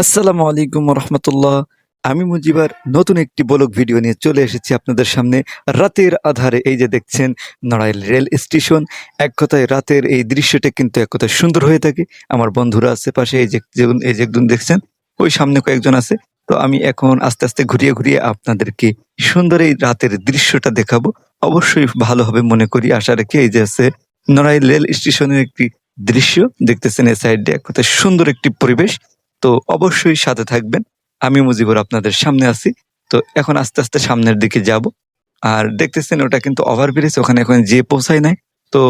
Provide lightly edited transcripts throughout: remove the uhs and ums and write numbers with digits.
আসসালামু আলাইকুম রহমতুল্লাহ। আমি মুজিবার নতুন একটি ব্লগ ভিডিও নিয়ে চলে এসেছি আপনাদের সামনে। রাতের আধারে এই যে দেখছেন নড়াইল রেল স্টেশন। এক কথায় রাতের এই দৃশ্যটা কিন্তু এক কথায় সুন্দর হয়ে থাকে। আমার বন্ধুরা আছে পাশে, এই যে একজন দেখছেন, ওই সামনে কয়েকজন আছে। তো আমি এখন আস্তে আস্তে ঘুরিয়ে ঘুরিয়ে আপনাদেরকে সুন্দর এই রাতের দৃশ্যটা দেখাবো। অবশ্যই ভালো হবে মনে করি, আশা রাখি। এই যে আছে নড়াইল রেল স্টেশনের একটি দৃশ্য দেখতেছেন, এই সাইডে এক কথায় সুন্দর একটি পরিবেশ। তো অবশ্যই সাথে থাকবেন। আমি মুজিবুর আপনাদের সামনে আছি। তো এখন আস্তে আস্তে সামনের দিকে যাব। আর দেখতেছেন ওটা কিন্তু ওভারব্রিজ, ওখানে এখন যেয়ে পৌঁছায় নাই। তো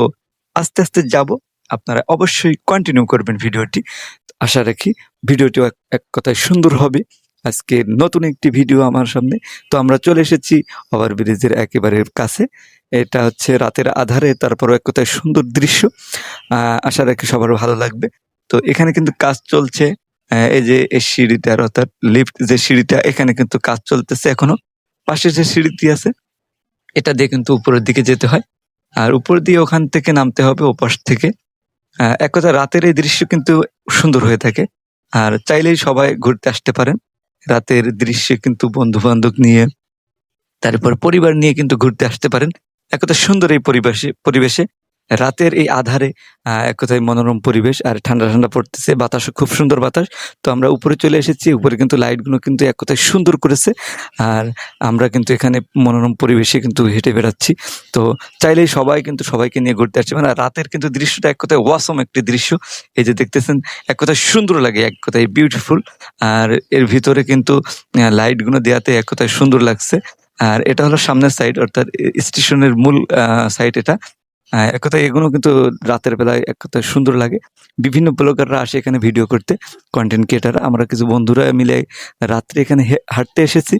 আস্তে আস্তে যাব। আপনারা অবশ্যই কন্টিনিউ করবেন ভিডিওটি। আশা রাখি ভিডিওটিও এক এক কথায় সুন্দর হবে। আজকে নতুন একটি ভিডিও আমার সামনে। তো আমরা চলে এসেছি ওভারব্রিজের একেবারে কাছে। এটা হচ্ছে রাতের আধারে, তারপরও এক কথায় সুন্দর দৃশ্য। আশা রাখি সবার ভালো লাগবে। তো এখানে কিন্তু কাজ চলছে। এই যে এই সিঁড়িটার, অর্থাৎ লিফট যে সিঁড়িটা, এখানে কিন্তু কাজ চলতেছে এখনো। পাশে যে সিঁড়িটি আছে, এটা দিয়ে কিন্তু উপরের দিকে যেতে হয়। আর উপর দিয়ে ওখান থেকে নামতে হবে ওপাশ থেকে। এক কথায় রাতের এই দৃশ্য কিন্তু সুন্দর হয়ে থাকে। আর চাইলেই সবাই ঘুরতে আসতে পারেন। রাতের দৃশ্যে কিন্তু বন্ধু-বান্ধব নিয়ে, তারপর পরিবার নিয়ে কিন্তু ঘুরতে আসতে পারেন। এক কথায় সুন্দর এই পরিবেশে রাতের এই আধারে এক কথায় মনোরম পরিবেশ, আর ঠান্ডা ঠান্ডা পড়তেছে, বাতাসও খুব সুন্দর বাতাস। তো আমরা উপরে চলে এসেছি, উপরে কিন্তু লাইটগুলো কিন্তু এক কথায় সুন্দর করেছে। আর আমরা কিন্তু এখানে মনোরম পরিবেশে কিন্তু হেঁটে বেড়াচ্ছি। তো চাইলেই সবাই কিন্তু সবাইকে নিয়ে ঘুরতে আসছে। মানে রাতের কিন্তু দৃশ্যটা এক কথায় ওয়াসম একটি দৃশ্য। এই যে দেখতেছেন, এক কথায় সুন্দর লাগে, এক কথায় বিউটিফুল। আর এর ভিতরে কিন্তু লাইটগুলো দেওয়াতে এক কথায় সুন্দর লাগছে। আর এটা হলো সামনের সাইড, অর্থাৎ স্টেশনের মূল সাইড এটা। এক কথায় এগুলো কিন্তু রাতের বেলায় এক কথায় সুন্দর লাগে। বিভিন্ন ব্লগাররা আসে এখানে ভিডিও করতে, কন্টেন্ট ক্রিয়েটার। আমরা কিছু বন্ধুরা মিলে রাত্রে এখানে হাঁটতে এসেছি।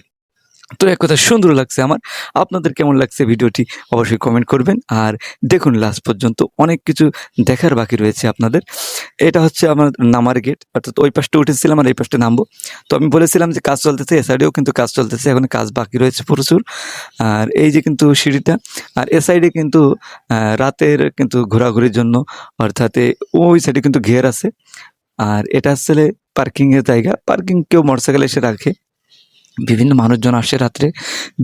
তো এক কথায় সুন্দর লাগছে আমার। আপনাদের কেমন লাগছে ভিডিওটি অবশ্যই কমেন্ট করবেন। আর দেখুন লাস্ট পর্যন্ত, অনেক কিছু দেখার বাকি রয়েছে আপনাদের। এটা হচ্ছে আমার নামার গেট, অর্থাৎ ওই পাশটা উঠেছিলাম আর এই পাশটা নামবো। তো আমি বলেছিলাম যে কাজ চলতেছে, এ সাইডেও কিন্তু কাজ চলতেছে, এখন কাজ বাকি রয়েছে প্রচুর। আর এই যে কিন্তু সিঁড়িটা, আর এ সাইডে কিন্তু রাতের কিন্তু ঘোরাঘুরির জন্য, অর্থাৎ ওই সাইডে কিন্তু ঘের আছে। আর এটা আসলে পার্কিং এর জায়গা। পার্কিং কেউ মোটরসাইকেল এসে রাখে। বিভিন্ন মানুষজন আসে রাত্রে,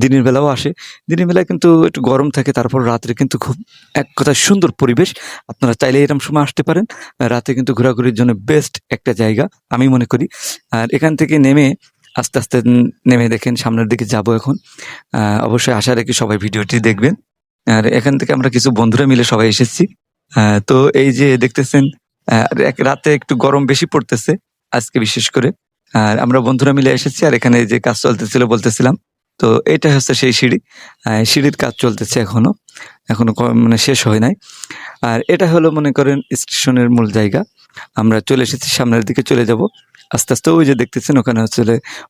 দিনের বেলাও আসে। দিনের বেলায় কিন্তু একটু গরম থাকে, তারপর রাত্রে কিন্তু খুব এক কথায় সুন্দর পরিবেশ। আপনারা চাইলে এরকম সময় আসতে পারেন। রাতে কিন্তু ঘোরাঘুরির জন্য বেস্ট একটা জায়গা আমি মনে করি। আর এখান থেকে নেমে আস্তে আস্তে নেমে দেখেন সামনের দিকে যাব এখন। অবশ্যই আশা রাখি সবাই ভিডিওটি দেখবেন। আর এখান থেকে আমরা কিছু বন্ধুরা মিলে সবাই এসেছি। তো এই যে দেখতেছেন, রাতে একটু গরম বেশি পড়তেছে আজকে বিশেষ করে। আর আমরা বন্ধুরা মিলে এসেছি, আর এখানে যে কাজ চলতেছিল বলতেছিলাম। তো এটা হচ্ছে সেই সিঁড়ি। সিঁড়ির কাজ চলতেছে এখনো, মানে শেষ হয় নাই। আর এটা হলো মনে করেন স্টেশনের মূল জায়গা। আমরা চলে এসেছি, সামনের দিকে চলে যাব আস্তে আস্তে। ওই যে দেখতেছেন, ওখানে হচ্ছে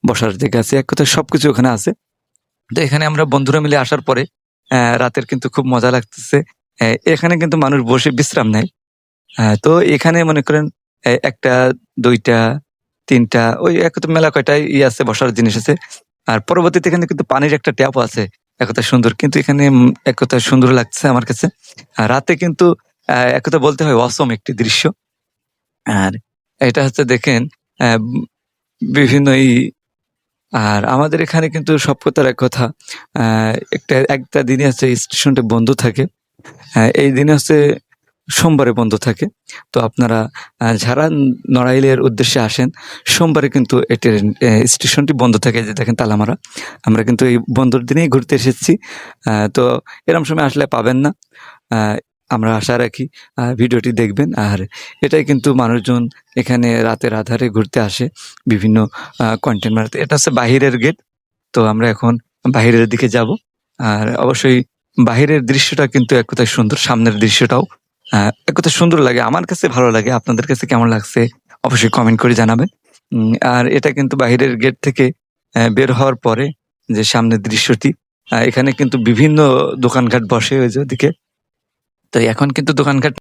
বসার জায়গা আছে, এক কথায় সবকিছু ওখানে আছে। তো এখানে আমরা বন্ধুরা মিলে আসার পরে রাতের কিন্তু খুব মজা লাগতেছে। এখানে কিন্তু মানুষ বসে বিশ্রাম নেয়। তো এখানে মনে করেন ১টা, ২টা, ৩টা, ওই এক তো মেলা কয়টাই আছে, বসার জিনিস আছে। আর পরবর্তীতে এখানে কিন্তু পানির একটা ট্যাপও আছে। এক কথায় সুন্দর। কিন্তু এখানে এক কথায় সুন্দর লাগছে আমার কাছে। রাতে কিন্তু এক কথায় বলতে হয় অসম একটি দৃশ্য। আর এটা হচ্ছে দেখেন অ্যা বিভিন্ন আর আমাদের এখানে কিন্তু সব কথার এক কথা, আ একটা দিনে হচ্ছে স্টেশনটা বন্ধ থাকে। এই দিনে হচ্ছে সোমবারে বন্ধ থাকে। তো আপনারা যারা নড়াইলের উদ্দেশ্যে আসেন, সোমবারে কিন্তু স্টেশনটি বন্ধ থাকে। এই যে দেখেন তালা মারা। আমরা কিন্তু এই বন্ধর দিনেই ঘুরতে এসেছি। তো এরকম সময় আসলে পাবেন না। আ আমরা আশা রাখি ভিডিওটি দেখবেন। আর এটাই কিন্তু মানুষজন এখানে রাতের আঁধারে ঘুরতে আসে, বিভিন্ন কনটেন্ট বানাতে। এটা হচ্ছে বাহিরের গেট। তো আমরা এখন বাহিরের দিকে যাব। আর অবশ্যই বাহিরের দৃশ্যটা কিন্তু এক কথায় সুন্দর। সামনের দৃশ্যটাও এক কথায় সুন্দর লাগে। আমার কাছে ভালো লাগে। আপনাদের কাছে কেমন লাগছে অবশ্যই কমেন্ট করে জানাবেন। আর এটা কিন্তু বাহিরের গেট থেকে বের হওয়ার পরে যে সামনের দৃশ্যটি, এখানে কিন্তু বিভিন্ন দোকানঘাট বসে ওই যে ওদিকে। তো এখন কিন্তু দোকানঘাট